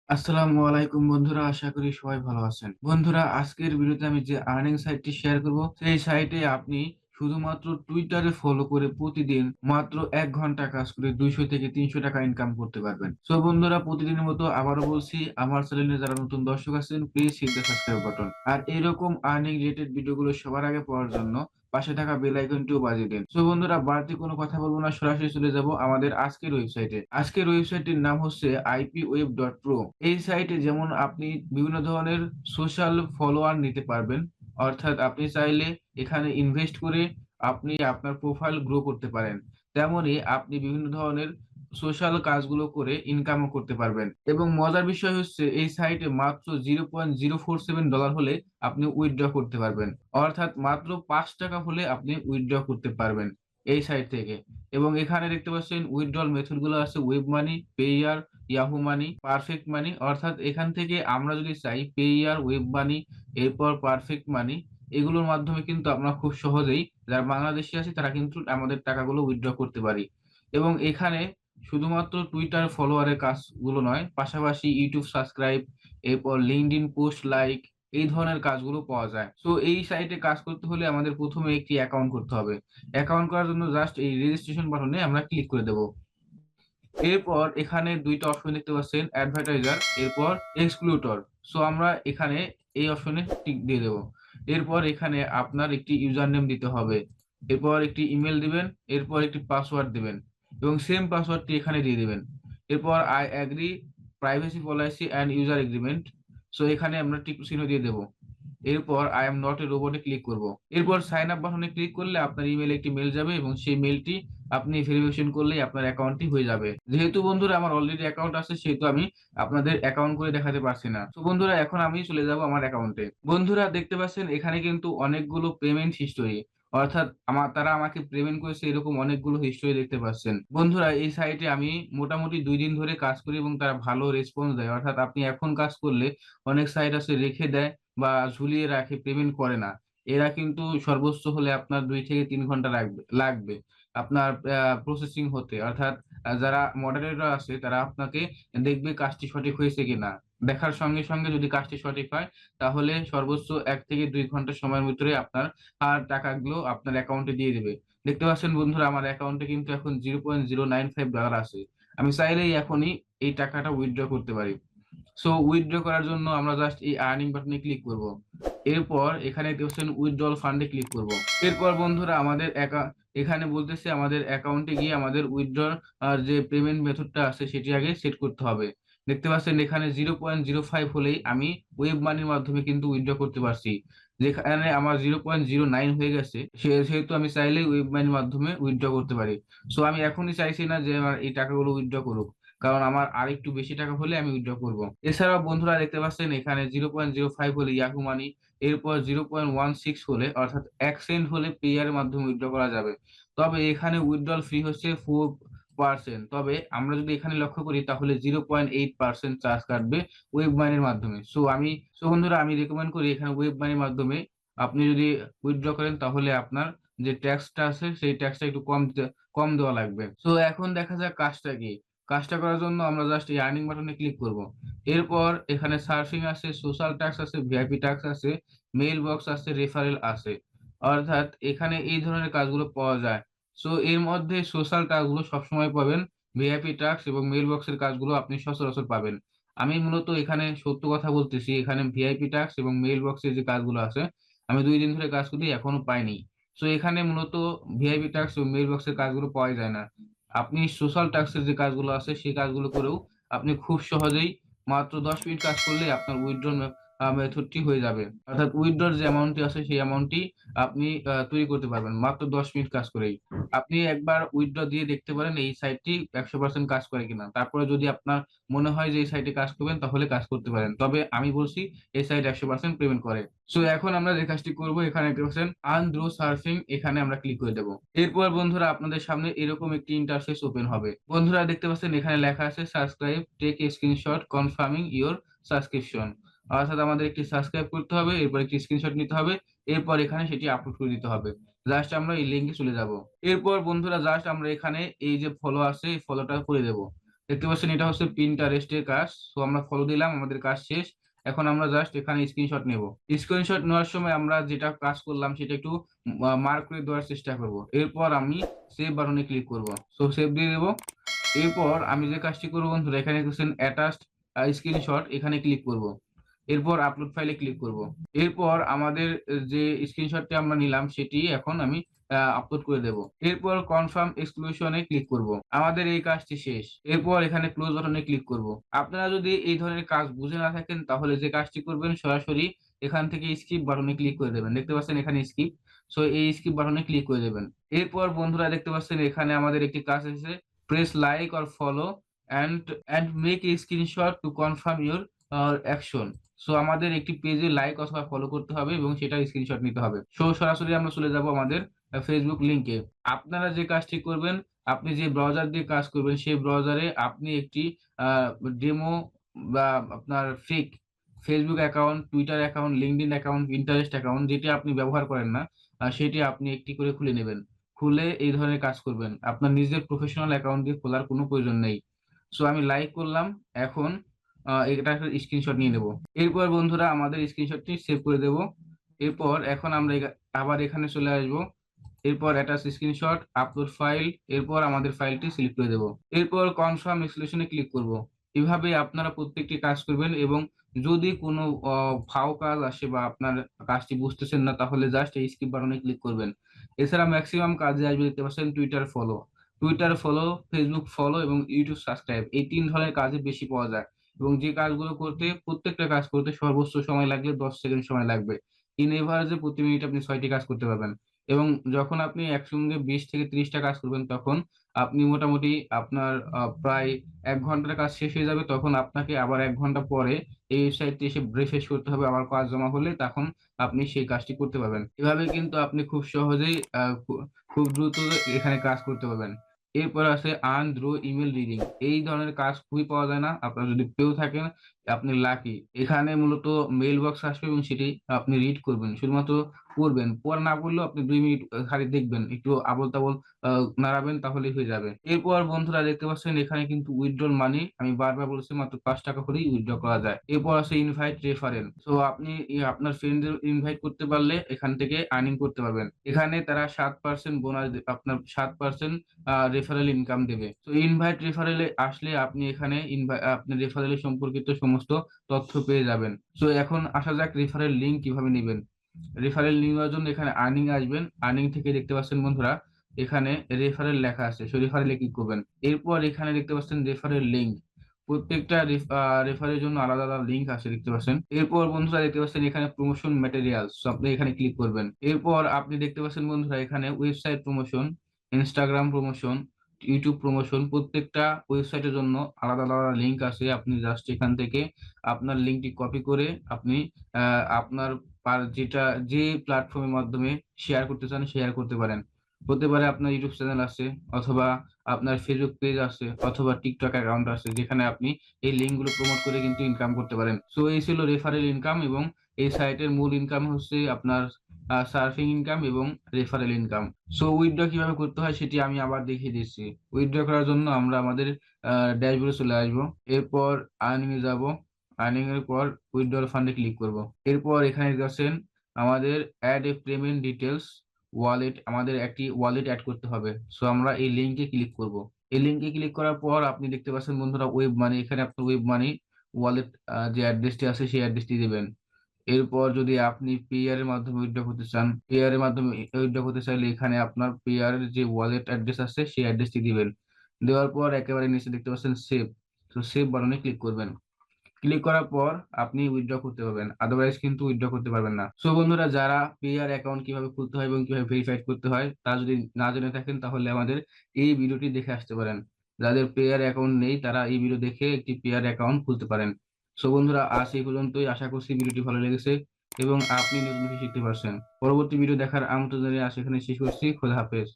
আসসালামু আলাইকুম বন্ধুরা, আশা করি সবাই ভালো আছেন। বন্ধুরা, আজকের ভিডিওতে আমি যে আর্নিং সাইটটি শেয়ার করব, সেই সাইটে আপনি শুধুমাত্র টুইটারে ফলো করে প্রতিদিন মাত্র 1 ঘন্টা কাজ করে 200 থেকে 300 টাকা ইনকাম করতে পারবেন। সো বন্ধুরা, প্রতিদিনের মতো আবারও বলছি, আমার চ্যানেলে যারা নতুন দর্শক আছেন please hit the subscribe button. আর এরকম আর্নিং রিলেটেড ভিডিওগুলো সবার আগে পাওয়ার জন্য পাশে থাকা বেল আইকনটিও বাজিয়ে দিন। সো বন্ধুরা, বাড়তি কোনো কথা বলবো না, সরাসরি চলে যাব আমাদের আজকের ওয়েবসাইটে। আজকের ওয়েবসাইটটির নাম হচ্ছে ipweb.pro। এই সাইটে যেমন আপনি বিভিন্ন ধরনের সোশ্যাল ফলোয়ার নিতে পারবেন, অর্থাৎ আপনি চাইলে এখানে ইনভেস্ট করে আপনি আপনার প্রোফাইল গ্রো করতে পারেন। তেমনি আপনি বিভিন্ন ধরনের সোশ্যাল কাজগুলো করে ইনকামও করতে পারবেন। এবং মজার বিষয় হচ্ছে, এই সাইটে মাত্র $0.047 হলে আপনি উইথড্র করতে পারবেন, অর্থাৎ মাত্র 5 টাকা হলে আপনি উইথড্র করতে পারবেন এই সাইট থেকে। এবং এখানে দেখতে পাচ্ছেন উইথড্রল মেথড গুলো আছে ওয়েব মানি, পেইয়ার, ইয়াহু মানি, পারফেক্ট মানি। অর্থাৎ এখান থেকে আমরা যদি চাই পেইয়ার, ওয়েব মানি, এরপর পারফেক্ট মানি, এগুলোর মাধ্যমে কিন্তু আমরা খুব সহজেই, যারা বাংলাদেশি আছে তারা কিন্তু আমাদের টাকাগুলো উইথড্র করতে পারি। এবং এখানে শুধুমাত্র টুইটার ফলোয়ারের কাজগুলো নয়, পাশাপাশি ইউটিউব সাবস্ক্রাইব, এরপর লিঙ্কডইন পোস্ট লাইক, এই ধরনের কাজগুলো পাওয়া যায়। তো এই সাইটে কাজ করতে হলে আমাদের প্রথমে একটি অ্যাকাউন্ট করতে হবে। অ্যাকাউন্ট করার জন্য জাস্ট এই রেজিস্ট্রেশন বাটনে আমরা ক্লিক করে দেব। এরপর এখানে ২টা অপশন দেখতে পাচ্ছেন, অ্যাডভার্টাইজার, এরপর এক্সক্লুটর। সো আমরা এখানে এই অপশনে টিক দিয়ে দেব। এরপর এখানে আপনার একটি ইউজার নেম দিতে হবে, এরপর একটি ইমেল দিবেন, এরপর একটি পাসওয়ার্ড দিবেন এবং সেম পাসওয়ার্ডটি এখানে দিয়ে দিবেন। এরপর I agree privacy policy and user agreement. So এখানে আমরা টিক চিহ্ন দিয়ে দেব। এরপর আই এম নট এ রোবটে ক্লিক করব। এরপর সাইন আপ বাটনে ক্লিক করলে আপনার ইমেইলে একটি মেইল যাবে এবং সেই মেইলটি আপনি ভেরিফিকেশন করলেই আপনার অ্যাকাউন্টটি হয়ে যাবে। যেহেতু বন্ধুরা আমার অলরেডি অ্যাকাউন্ট আছে, সেহেতু আমি আপনাদের অ্যাকাউন্ট করে দেখাতে পারছি না। তো বন্ধুরা, এখন আমি চলে যাব আমার অ্যাকাউন্টে। বন্ধুরা দেখতে পাচ্ছেন এখানে কিন্তু অনেকগুলো পেমেন্ট হিস্টোরি, অর্থাৎ তারা আমাকে পেমেন্ট করেছে এরকম অনেকগুলো হিস্টোরি দেখতে পাচ্ছেন। বন্ধুরা, এই সাইটে আমি মোটামুটি 2 দিন ধরে কাজ করি এবং তারা ভালো রেসপন্স দেয়। অর্থাৎ আপনি এখন কাজ করলে অনেক সাইট আছে রেখে দেয় বা ঝুলিয়ে রাখে, পেমেন্ট করে না। এরা কিন্তু সর্বোচ্চ হলে আপনার 2 থেকে 3 ঘন্টা লাগবে আপনার প্রসেসিং হতে। অর্থাৎ যারা মডারেটর আছে তারা আপনাকে দেখবে কাজটি সঠিক হয়েছে কিনা। দেখার সঙ্গে সঙ্গে যদি কাজটি সঠিক হয়, তাহলে সর্বোচ্চ 1 থেকে 2 ঘন্টা সময়ের ভিতরে আপনার টাকাগুলো আপনার অ্যাকাউন্টে দিয়ে দিবে। দেখতে পাচ্ছেন বন্ধুরা, আমার অ্যাকাউন্টে কিন্তু এখন $0.095 আছে। আমি চাইলেই এখনই এই টাকাটা উইথড্র করতে পারি। সো উইথড্র করার জন্য আমরা জাস্ট এই আর্নিং বাটনে ক্লিক করব। এরপর এখানে দেখছেন উইথড্রল ফান্ডে ক্লিক করব। এরপর বন্ধুরা আমাদের এখানে বলতেছে আমাদের অ্যাকাউন্টে গিয়ে আমাদের উইথড্র আর যে পেমেন্ট মেথডটা আছে সেটি আগে সেট করতে হবে। দেখতে পাচ্ছেন এখানে 0.05 হলেই আমি ওয়েব মানির মাধ্যমে কিন্তু উইথড্র করতে পারছি। যেখানে আমার 0.09 হয়ে গেছে, সেহেতু আমি চাইলেই ওয়েব মানির মাধ্যমে উইথড্র করতে পারি। সো আমি এখনই চাইছি না যে আমার এই টাকাগুলো উইথড্র করুক, কারণ আমার আর একটু বেশি টাকা হলে আমি উইথড্র করব। এছাড়াও বন্ধুরা দেখতে পাচ্ছেন এখানে 0.05 হলে ইয়াহু মানি, এরপর 0.16 হলে, অর্থাৎ 1 সেন্ট হলে পেয়ারের মাধ্যমে উইথড্র করা যাবে। তবে এখানে উইথড্রল ফি হচ্ছে 4%। তবে আমরা যদি এখানে লক্ষ্য করি তাহলে 0.8% চার্জ কাটবে ওয়েব মানির মাধ্যমে। সো বন্ধুরা, আমি রেকমেন্ড করি এখানে ওয়েব মানির মাধ্যমে আপনি যদি উইথড্র করেন তাহলে আপনার যে ট্যাক্সটা আছে সেই ট্যাক্সটা একটু কম দেওয়া লাগবে। সো এখন দেখা যাক কাজটা কি। কাজটা করার জন্য আমরা জাস্ট এই আর্নিং বাটনে ক্লিক করব। এরপর এখানে সার্ফিং আছে, সোশ্যাল ট্যাক্স আছে, ভিআইপি ট্যাক্স আছে, মেইল বক্স আছে, রেফারেল আছে। অর্থাৎ এখানে এই ধরনের কাজগুলো পাওয়া যায়। সো এর মধ্যে সোশ্যাল টাস্কগুলো সবসময় পাবেন, ভিআইপি টাস্ক এবং মেইল বক্সের কাজগুলো আপনি সচরাচর পাবেন। আমি মূলত এখানে সত্য কথা বলতেছি, এখানে ভিআইপি টাস্ক এবং মেইল বক্সের যে কাজগুলো আছে আমি 2 দিন ধরে কাজ করি, এখনো পাইনি। সো এখানে মূলত ভিআইপি টাস্ক এবং মেইল বক্সের কাজগুলো পাওয়া যায় না। আপনি সোশ্যাল টাস্কের যে কাজগুলো আছে সেই কাজগুলো করেও আপনি খুব সহজেই মাত্র 10 মিনিট কাজ করলে আপনার উইথড্রল মেথডটি হয়ে যাবে। অর্থাৎ উইথড্রর যে অ্যামাউন্টটি আছে সেই অ্যামাউন্টটি আপনি তৈরি করতে পারবেন মাত্র 10 মিনিট কাজ করেই। আপনি একবার উইথড্র দিয়ে দেখতে পারেন এই সাইটটি 100% কাজ করে কিনা। তারপরে যদি আপনার মনে হয় যে এই সাইটে কাজ করবেন তাহলে কাজ করতে পারেন। তবে আমি বলছি এই সাইট 100% পেমেন্ট করে। সো এখন আমরা যে কাজটি করব, এখানে দেখতে পাচ্ছেন আর্ন থ্রু সার্ফিং, এখানে আমরা ক্লিক করে দেব। এরপর বন্ধুরা আপনাদের সামনে এরকম একটি ইন্টারফেস ওপেন হবে। বন্ধুরা দেখতে পাচ্ছেন এখানে লেখা আছে subscribe, take a screenshot confirming your subscription. অর্থাৎ আমাদের একটি সাবস্ক্রাইব করতে হবে, এরপর একটি স্ক্রিনশট নিতে হবে, এরপর এখানে সেটি আপলোড করে দিতে হবে। জাস্ট আমরা এই লিঙ্কে চলে যাব। এরপর বন্ধুরা জাস্ট আমরা এখানে এই যে ফলো আছে এই ফলোটা করে দেব। দেখতে পাচ্ছেন এটা হচ্ছে Pinterest এর কাজ। সো আমরা ফলো দিলাম, আমাদের কাজ শেষ। এখন আমরা জাস্ট এখানে স্ক্রিনশট নেব। স্ক্রিনশট নেওয়ার সময় আমরা যেটা কাজ করলাম সেটা একটু মার্ক করে দেওয়ার চেষ্টা করব। এরপর আমি সেভ বাটনে ক্লিক করব। সো সেভ দিয়ে দেব। এরপর আমি যে কাজটি করব বন্ধুরা, এখানে দেখছেন অ্যাটাচড স্ক্রিনশট, এখানে ক্লিক করব। এরপর আপলোড ফাইলে ক্লিক করব। এরপর আমাদের যে স্ক্রিনশটটি আমরা নিলাম সেটি এখন আমি আপলোড করে দেব। এরপর কনফার্ম এক্সক্লুশনে ক্লিক করব। আমাদের এই কাজটি শেষ। এরপর এখানে ক্লোজ বাটনে ক্লিক করব। আপনারা যদি এই ধরনের কাজ বুঝে না থাকেন তাহলে যে কাজটি করবেন, সরাসরি এখান থেকে স্কিপ বাটনে ক্লিক করে দেবেন। দেখতে পাচ্ছেন এখানে স্কিপ। সো এই স্কিপ বাটনে ক্লিক করে দেবেন। এরপর বন্ধুরা দেখতে পাচ্ছেন এখানে আমাদের একটি কাজ এসেছে, press like or follow and make a screenshot to confirm your action. So আমাদের একটি পেজে লাইক অথবা ফলো করতে হবে এবং সেটার স্ক্রিনশট নিতে হবে। সো সরাসরি আমরা চলে যাব আমাদের ফেসবুক লিংকে। আপনারা যে কাজটি করবেন, আপনি যে ব্রাউজার দিয়ে কাজ করবেন সেই ব্রাউজারে আপনি একটি ডেমো বা আপনার fake Facebook account, Twitter account, LinkedIn account, Pinterest account যেটি আপনি ব্যবহার করেন না, সেটি আপনি একটি করে খুলে নেবেন। খুলে এই ধরনের কাজ করবেন। আপনার নিজের প্রফেশনাল অ্যাকাউন্ট দিয়ে খোলার কোনো প্রয়োজন নেই। সো আমি লাইক করলাম। এখন এটা একটা স্ক্রিনশট নিয়ে নেব। এরপর বন্ধুরা আমাদের স্ক্রিনশটটি সেভ করে দেব। এরপর এখন আমরা আবার এখানে চলে আসবো। এরপর অ্যাটাচ স্ক্রিনশট, আপলোড ফাইল, এরপর আমাদের ফাইলটি সিলেক্ট করে দেব। এরপর কনফার্ম এক্সক্লুশনে ক্লিক করব। এভাবে আপনারা প্রত্যেকটি কাজ করবেন এবং যদি কোনো ফাও কাজ আসে বা আপনার কাজটি বুঝতেছেন না তাহলে জাস্ট এই স্কিপ বাটনে ক্লিক করবেন। এছাড়া ম্যাক্সিমাম কাজে আসবে দেখতে পাচ্ছেন টুইটার ফলো, ফেসবুক ফলো এবং ইউটিউব সাবস্ক্রাইব, এই ৩ ধরনের কাজে বেশি পাওয়া যায়। এবং যে কাজগুলো করতে প্রত্যেকটা কাজ করতে সর্বোচ্চ সময় লাগলে ১০ সেকেন্ড সময় লাগবে। ইন এভারেজে প্রতি মিনিটে আপনি ৬ টি কাজ করতে পারবেন। এবং যখন আপনি একসঙ্গে ২০ থেকে ৩০ টা কাজ করবেন তখন আপনি মোটামুটি আপনার প্রায় ১ ঘন্টার কাজ শেষ হয়ে যাবে। তখন আপনাকে আবার ১ ঘন্টা পরে এই ওয়েবসাইটটি এসে রিফ্রেশ করতে হবে। আবার কাজ জমা হলে তখন আপনি সেই কাজটি করতে পারবেন। এভাবে কিন্তু আপনি খুব সহজেই খুব দ্রুত এখানে কাজ করতে পারবেন। এরপর আছে আর্ন থ্রু ইমেইল রিডিং। এই ধরনের কাজ খুবই পাওয়া যায় না। আপনারা যদি পেয়েও থাকেন আপনি লাকি। এখানে মূলত মেইল বক্স আসবে এবং সেটি আপনি রিড করবেন। শুধুমাত্র পড়বেন। পড়া না পড়লেও আপনি ২ মিনিট খালি দেখবেন। একটু আবোল-তাবোল আ নাড়াবেন তাহলেই হয়ে যাবে। এরপর বন্ধুরা দেখতে পাচ্ছেন এখানে কিন্তু উইথড্রল মানি, আমি বারবার বলেছি, মাত্র ৳৫ হলেই উইথড্র করা যায়। এরপর আছে ইনভাইট রেফারেল। সো আপনি আপনার ফ্রেন্ডদের ইনভাইট করতে পারলে এখান থেকে আর্নিং করতে পারবেন। এখানে তারা ৭% বোনাস আপনার ৭% রেফারেল ইনকাম দেবে। তো ইনভাইট রেফারেল এ আসলে আপনি এখানে আপনার রেফারেল এর সম্পর্কিত সমস্ত তথ্য পেয়ে যাবেন। সো এখন আসা যাক রেফারেল লিংক কিভাবে নিবেন। রেফারেল নেওয়ার জন্য এখানে আর্নিং আসবেন। আর্নিং থেকে দেখতে পাচ্ছেন বন্ধুরা এখানে রেফারেল লেখা আছে। সো রেফারেল এ ক্লিক করবেন। এরপর এখানে দেখতে পাচ্ছেন রেফারেল লিংক। প্রত্যেকটা রেফারের জন্য আলাদা, আলাদা লিংক আছে দেখতে পাচ্ছেন। এরপর বন্ধুরা দেখতে পাচ্ছেন এখানে প্রমোশন ম্যাটেরিয়ালস। সো আপনি এখানে ক্লিক করবেন। এরপর আপনি দেখতে পাচ্ছেন বন্ধুরা এখানে website promotion, Instagram promotion, YouTube promotion, প্রত্যেকটা ওয়েবসাইটের জন্য আলাদা, আলাদা লিংক আছে। আপনি জাস্ট এখান থেকে আপনার লিংকটি কপি করে আপনি আপনার যেটা যে প্ল্যাটফর্মের মাধ্যমে শেয়ার করতে চান শেয়ার করতে পারেন। হতে পারে আপনার ইউটিউব চ্যানেল আছে অথবা আপনার ফেসবুক পেজ আছে অথবা টিকটক অ্যাকাউন্ট আছে যেখানে আপনি এই লিঙ্ক গুলো প্রমোট করে কিন্তু ইনকাম করতে পারেন। সো এই ছিল রেফারেল ইনকাম এবং এই সাইটের মূল ইনকাম হচ্ছে আপনার সার্ফিং ইনকাম এবং রেফারেল ইনকাম। সো উইথড্র কিভাবে করতে হয় সেটি আমি আবার দেখিয়ে দিচ্ছি। উইথড্র করার জন্য আমরা আমাদের ড্যাশবোর্ডে চলে আসবো। এরপর আর্নিং এ যাবো। আর্নিং এর পর উইথড্রল ফান্ড এ ক্লিক করব। এরপর এখানে দেখছেন আমাদের এড এ পেমেন্ট ডিটেইলস ওয়ালেট, আমাদের একটি ওয়ালেট এড করতে হবে। সো আমরা এই লিংকে ক্লিক করব। এই লিংকে ক্লিক করার পর আপনি দেখতে পাচ্ছেন বন্ধুরা ওয়েব মানি, এখানে আপনার ওয়েব মানি ওয়ালেট যে অ্যাড্রেসটি আছে সেই অ্যাড্রেসটি দিবেন। এরপর যদি আপনি পেয়ার এর মাধ্যমে উইথড্র করতে চান, পেয়ার এর মাধ্যমে উইথড্র করতে চাইলে এখানে আপনার পেয়ার এর যে ওয়ালেট অ্যাড্রেস আছে সেই অ্যাড্রেসটি দিবেন। দেওয়ার পর একেবারে নিচে দেখতে পাচ্ছেন সেভ। তো সেভ বাটনে ক্লিক করবেন। ক্লিক করার পর আপনি উইথড্র করতে পারবেন। আদারওয়াইজ কিন্তু উইথড্র করতে পারবেন না। সো বন্ধুরা যারা পেয়ার অ্যাকাউন্ট কিভাবে খুলতে হয় এবং কিভাবে ভেরিফাইড করতে হয় তা যদি না জেনে থাকেন তাহলে আমাদের এই ভিডিওটি দেখে আসতে পারেন। যাদের পেয়ার অ্যাকাউন্ট নেই তারা এই ভিডিও দেখে একটি পেয়ার অ্যাকাউন্ট খুলতে পারেন। সো বন্ধুরা আজ এই পর্যন্তই। আশা করছি ভিডিওটি ভালো লেগেছে এবং আপনি নতুন কিছু শিখতে পারছেন। পরবর্তী ভিডিও দেখার আমন্ত্রণ জানিয়ে আজ এখানে শেষ করছি। খোদা হাফেজ।